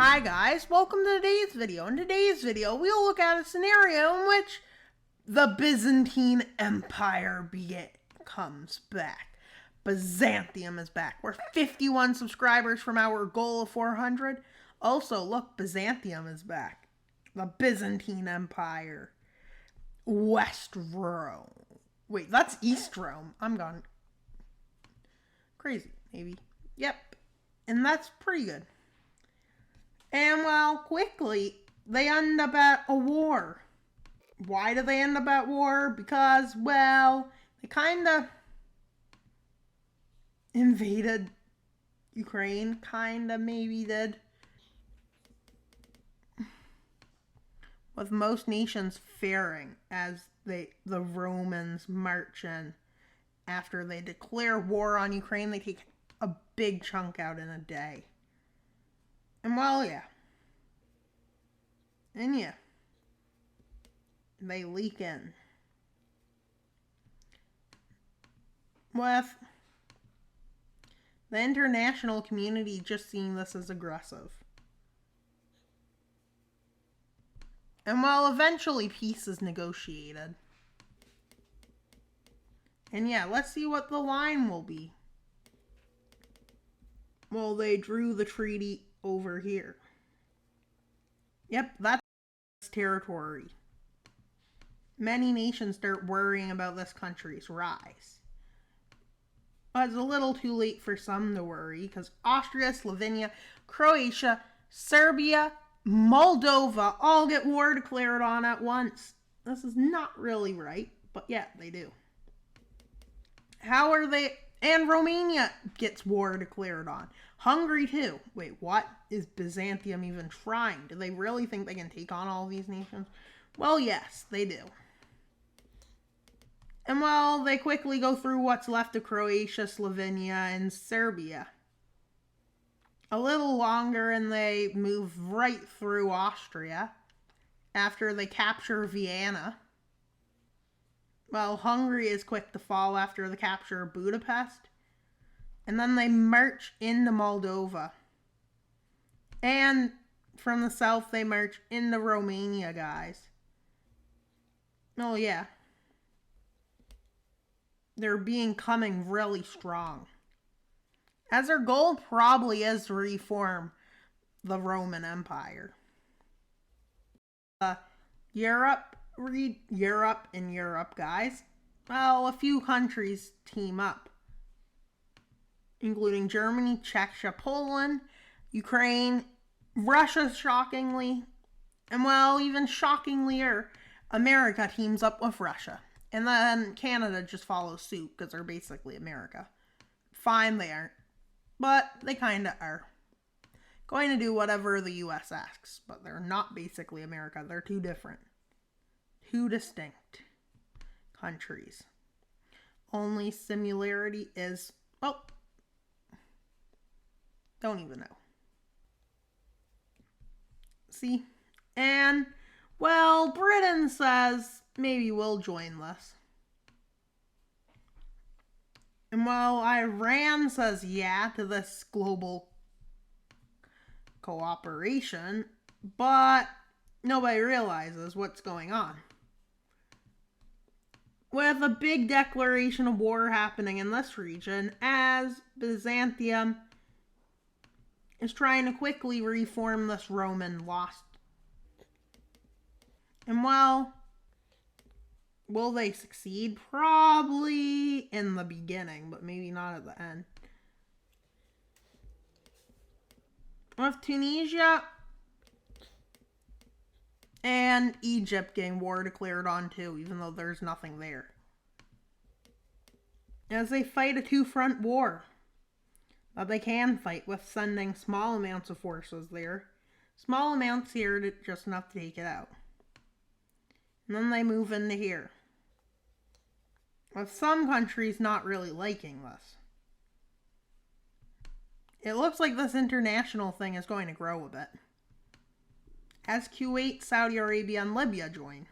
Hi guys, welcome to today's video. In today's video, we'll look at a scenario in which the Byzantine Empire comes back. Byzantium is back. We're 51 subscribers from our goal of 400. Also, look, Byzantium is back. The Byzantine Empire. West Rome. Wait, that's East Rome. I'm gone. Crazy, maybe. Yep. And that's pretty good. And, well, quickly, they end up at a war. Why do they end up at war? Because, well, they kind of invaded Ukraine. Kind of maybe did. With most nations faring as the Romans march in. After they declare war on Ukraine, they take a big chunk out in a day. And well, yeah. And yeah. They leak in. With the international community just seeing this as aggressive. And well, eventually peace is negotiated. And yeah, let's see what the line will be. Well, they drew the treaty over here. Yep, that's territory. Many nations start worrying about this country's rise. But it's a little too late for some to worry, because Austria, Slovenia, Croatia, Serbia, Moldova all get war declared on at once. This is not really right, but yeah, they do. How are they... And Romania gets war declared on. Hungary too. Wait, what? Is Byzantium even trying? Do they really think they can take on all these nations? Well, yes, they do. And well, they quickly go through what's left of Croatia, Slovenia, and Serbia. A little longer and they move right through Austria after they capture Vienna. Well, Hungary is quick to fall after the capture of Budapest. And then they march into Moldova. And from the south, they march into Romania, guys. Oh, yeah. They're coming really strong. As their goal probably is to reform the Roman Empire. Europe, guys. Well, a few countries team up. Including Germany, Czechia, Poland, Ukraine, Russia, shockingly. And well, even shockinglier, America teams up with Russia. And then Canada just follows suit because they're basically America. Fine, they aren't. But they kind of are. Going to do whatever the US asks. But they're not basically America. They're two different. Two distinct countries. Only similarity is, well, don't even know. See? And, well, Britain says maybe we'll join this. And while Iran says yeah to this global cooperation, but nobody realizes what's going on. With a big declaration of war happening in this region, as Byzantium is trying to quickly reform this Roman lost. And well, will they succeed? Probably in the beginning, but maybe not at the end. With Tunisia and Egypt getting war declared on too, even though there's nothing there. As they fight a two-front war. But they can fight with sending small amounts of forces there. Small amounts here, just enough to take it out. And then they move into here. With some countries not really liking this. It looks like this international thing is going to grow a bit. As Kuwait, Saudi Arabia, and Libya join.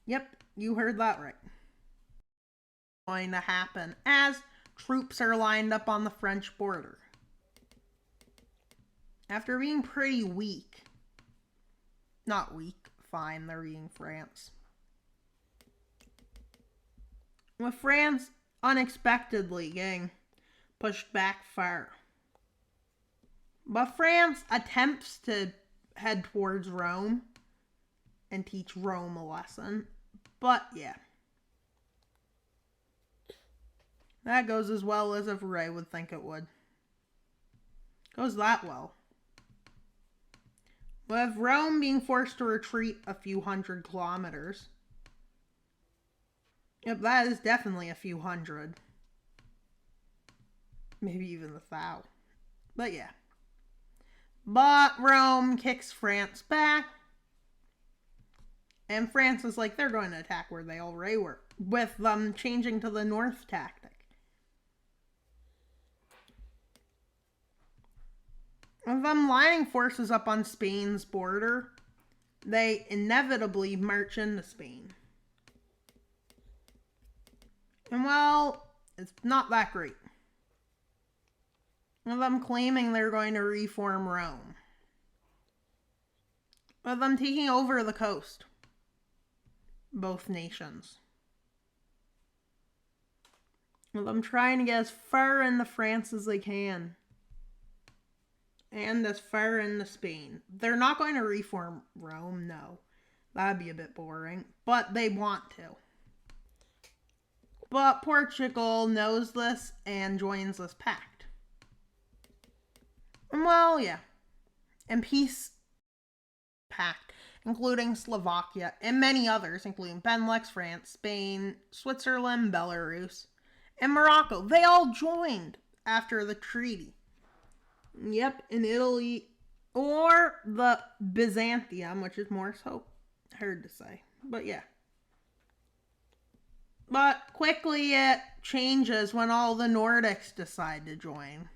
Yep, you heard that right. Going to happen as troops are lined up on the French border. After being pretty weak. Not weak, fine, they're being France. With France unexpectedly getting pushed back far. But France attempts to head towards Rome and teach Rome a lesson. But yeah. That goes as well as if Ray would think it would. Goes that well. With Rome being forced to retreat a few hundred kilometers. Yep, that is definitely a few hundred. Maybe even 1,000. But yeah. But Rome kicks France back. And France is like, they're going to attack where they already were. With them changing to the north tactic. With them lining forces up on Spain's border, they inevitably march into Spain. And well, it's not that great. With them claiming they're going to reform Rome. With them taking over the coast. Both nations. With them trying to get as far into France as they can. And as far into Spain. They're not going to reform Rome, no. That'd be a bit boring. But they want to. But Portugal knows this and joins this pact. And well, yeah. And peace pact, including Slovakia and many others, including Benelux, France, Spain, Switzerland, Belarus, and Morocco. They all joined after the treaty. Yep, in Italy, or the Byzantium, which is more so hard to say. But yeah. But quickly it changes when all the Nordics decide to join.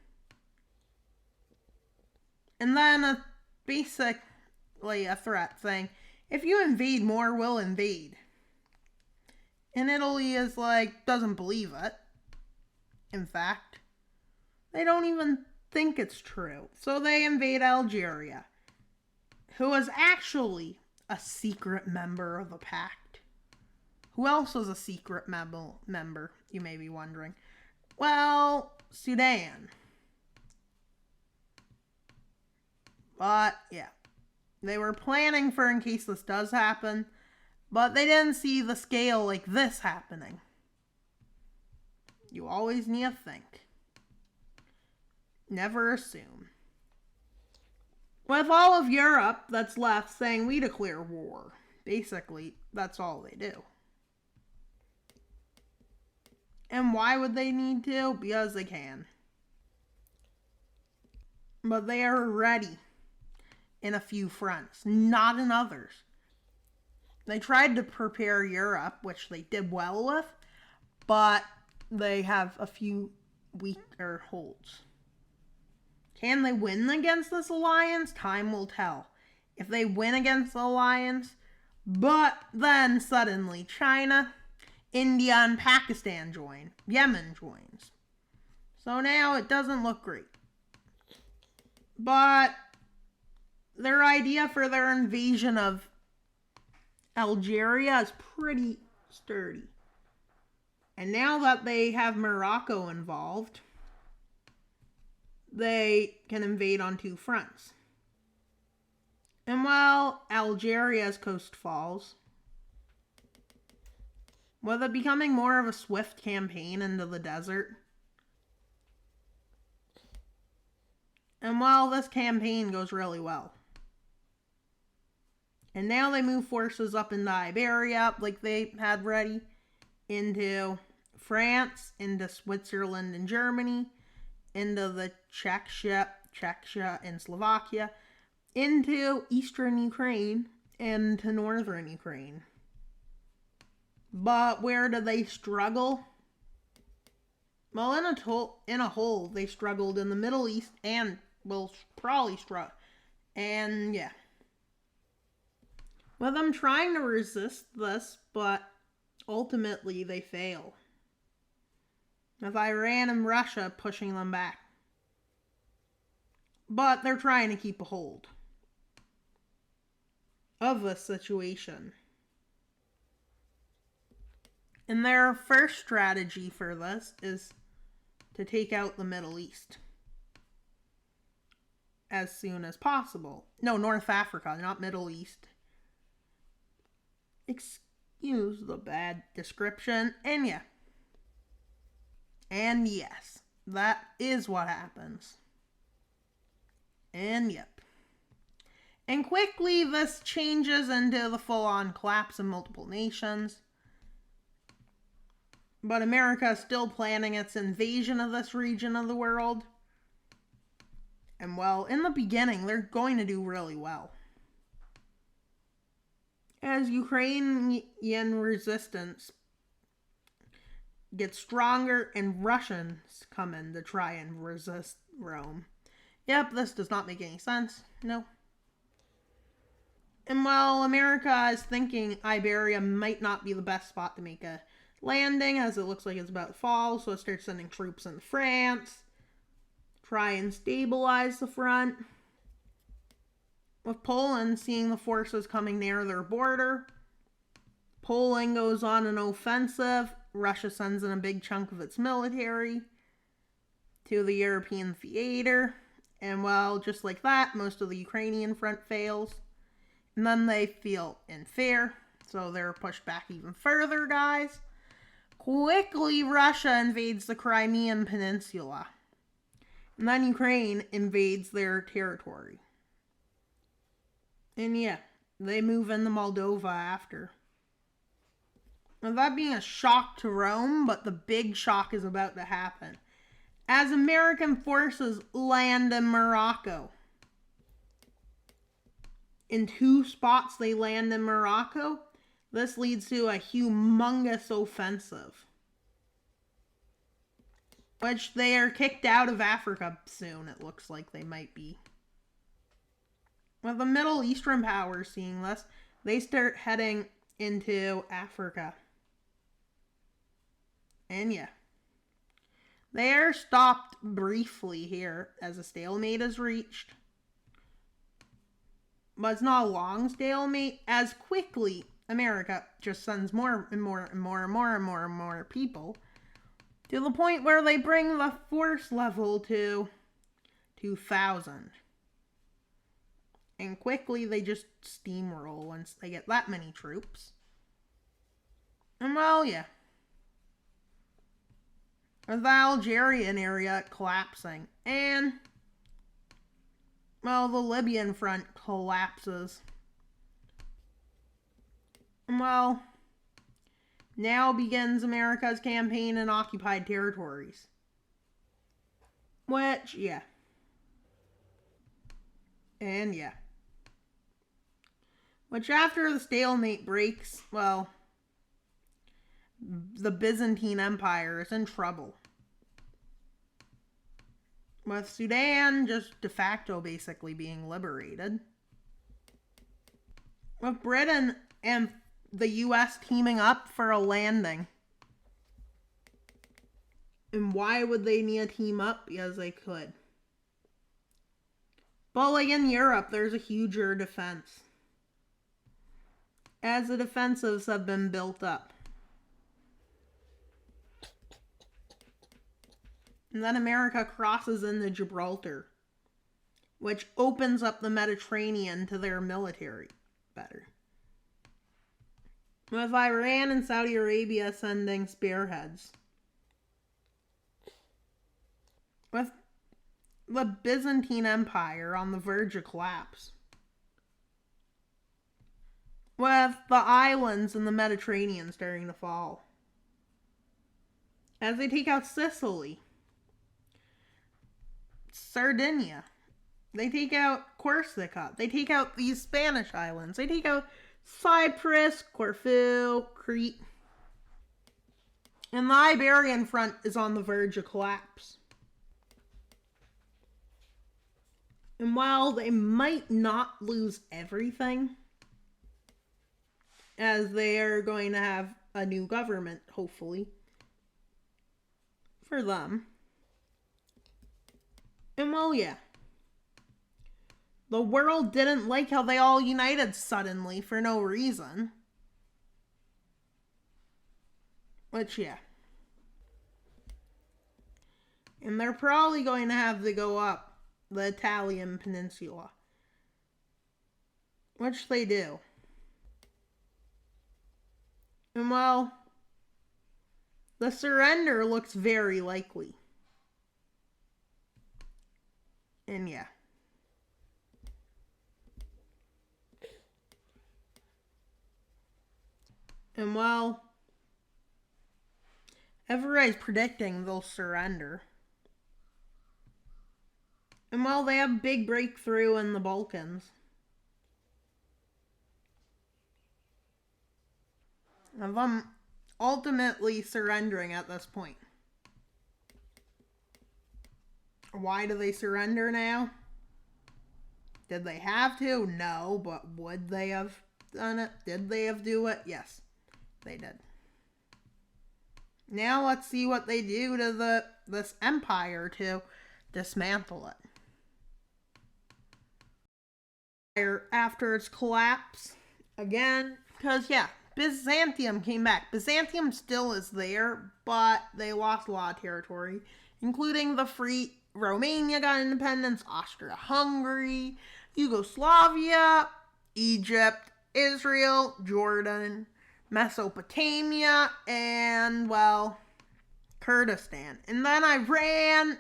And then basically a threat saying, if you invade more, we'll invade. And Italy is like, doesn't believe it. In fact, they don't even think it's true. So they invade Algeria, who was actually a secret member of the pact. Who else was a secret member, you may be wondering? Well, Sudan. But, yeah. They were planning for in case this does happen, but they didn't see the scale like this happening. You always need to think. Never assume. With all of Europe that's left saying we declare war. Basically, that's all they do. And why would they need to? Because they can. But they are ready in a few fronts, not in others. They tried to prepare Europe, which they did well with, but they have a few weaker holds. Can they win against this alliance? Time will tell. If they win against the alliance, but then suddenly China, India, and Pakistan join. Yemen joins. So now it doesn't look great. But their idea for their invasion of Algeria is pretty sturdy. And now that they have Morocco involved, they can invade on two fronts. And while Algeria's coast falls, with it becoming more of a swift campaign into the desert, and while this campaign goes really well, and now they move forces up into Iberia, like they had ready, into France, into Switzerland and Germany, into the Czechia and Slovakia, into eastern Ukraine, and to northern Ukraine. But where do they struggle? Well, in a whole, they struggled in the Middle East and will probably struggle. And yeah. With them trying to resist this, but ultimately they fail. With Iran and Russia pushing them back. But they're trying to keep a hold of this situation. And their first strategy for this is to take out the Middle East as soon as possible. No, North Africa, not Middle East. Excuse the bad description. And yeah. And yes, that is what happens. And yep. And quickly this changes into the full-on collapse of multiple nations. But America is still planning its invasion of this region of the world. And well, in the beginning, they're going to do really well. As Ukrainian resistance gets stronger and Russians come in to try and resist Rome. Yep, this does not make any sense. No. And while America is thinking Iberia might not be the best spot to make a landing, as it looks like it's about to fall, so it starts sending troops into France, try and stabilize the front. With Poland seeing the forces coming near their border, Poland goes on an offensive. Russia sends in a big chunk of its military to the European theater. And well, just like that, most of the Ukrainian front fails. And then they feel unfair, so they're pushed back even further, guys. Quickly, Russia invades the Crimean Peninsula. And then Ukraine invades their territory. And yeah, they move into Moldova after. Now, that being a shock to Rome, but the big shock is about to happen. As American forces land in Morocco. In 2 spots they land in Morocco. This leads to a humongous offensive. Which they are kicked out of Africa soon, it looks like they might be. With the Middle Eastern powers seeing this, they start heading into Africa. And yeah. They are stopped briefly here as a stalemate is reached. But it's not a long stalemate, as quickly America just sends more and more and more and more and more and more people to the point where they bring the force level to 2,000. And quickly they just steamroll once they get that many troops. And well, yeah. The Algerian area collapsing. And well, the Libyan front collapses. And well, now begins America's campaign in occupied territories. Which, yeah. And yeah. Which after the stalemate breaks, well, the Byzantine Empire is in trouble. With Sudan just de facto basically being liberated. With Britain and the US teaming up for a landing. And why would they need to team up? Because they could. But like in Europe, there's a huger defense. As the defensives have been built up. And then America crosses into Gibraltar, which opens up the Mediterranean to their military better. With Iran and Saudi Arabia sending spearheads. With the Byzantine Empire on the verge of collapse. With the islands in the Mediterranean starting to fall. As they take out Sicily. Sardinia. They take out Corsica. They take out these Spanish islands. They take out Cyprus, Corfu, Crete. And the Iberian front is on the verge of collapse. And while they might not lose everything, as they are going to have a new government, hopefully, for them. And well, yeah. The world didn't like how they all united suddenly for no reason. Which, yeah. And they're probably going to have to go up the Italian peninsula. Which they do. And well, the surrender looks very likely. And yeah. And well, everybody's predicting they'll surrender. And well, they have a big breakthrough in the Balkans. Of them ultimately surrendering at this point. Why do they surrender now? Did they have to? No, but would they have done it? Did they have do it? Yes, they did. Now let's see what they do to this empire to dismantle it. After its collapse, again, because yeah, Byzantium came back. Byzantium still is there, but they lost a lot of territory, including the free Romania got independence, Austria-Hungary, Yugoslavia, Egypt, Israel, Jordan, Mesopotamia, and, well, Kurdistan. And then Iran,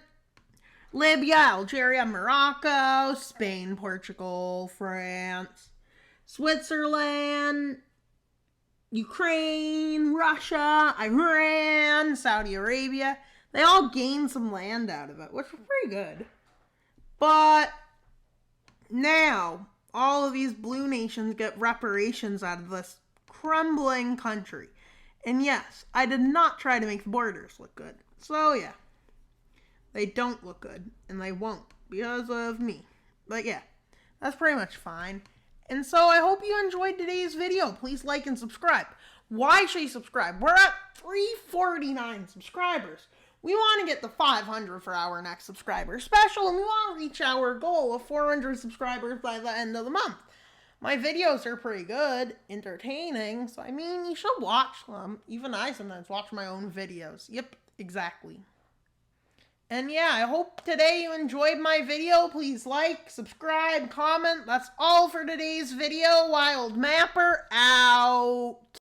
Libya, Algeria, Morocco, Spain, Portugal, France, Switzerland, Ukraine, Russia, Iran, Saudi Arabia. They all gained some land out of it, which was pretty good. But now, all of these blue nations get reparations out of this crumbling country. And yes, I did not try to make the borders look good. So yeah, they don't look good, and they won't because of me. But yeah, that's pretty much fine. And so I hope you enjoyed today's video. Please like and subscribe. Why should you subscribe? We're at 349 subscribers. We want to get to 500 for our next subscriber special, and we want to reach our goal of 400 subscribers by the end of the month. My videos are pretty good, entertaining, so I mean, you should watch them. Even I sometimes watch my own videos. Yep, exactly. And yeah, I hope today you enjoyed my video. Please like, subscribe, comment. That's all for today's video. Wild Mapper out.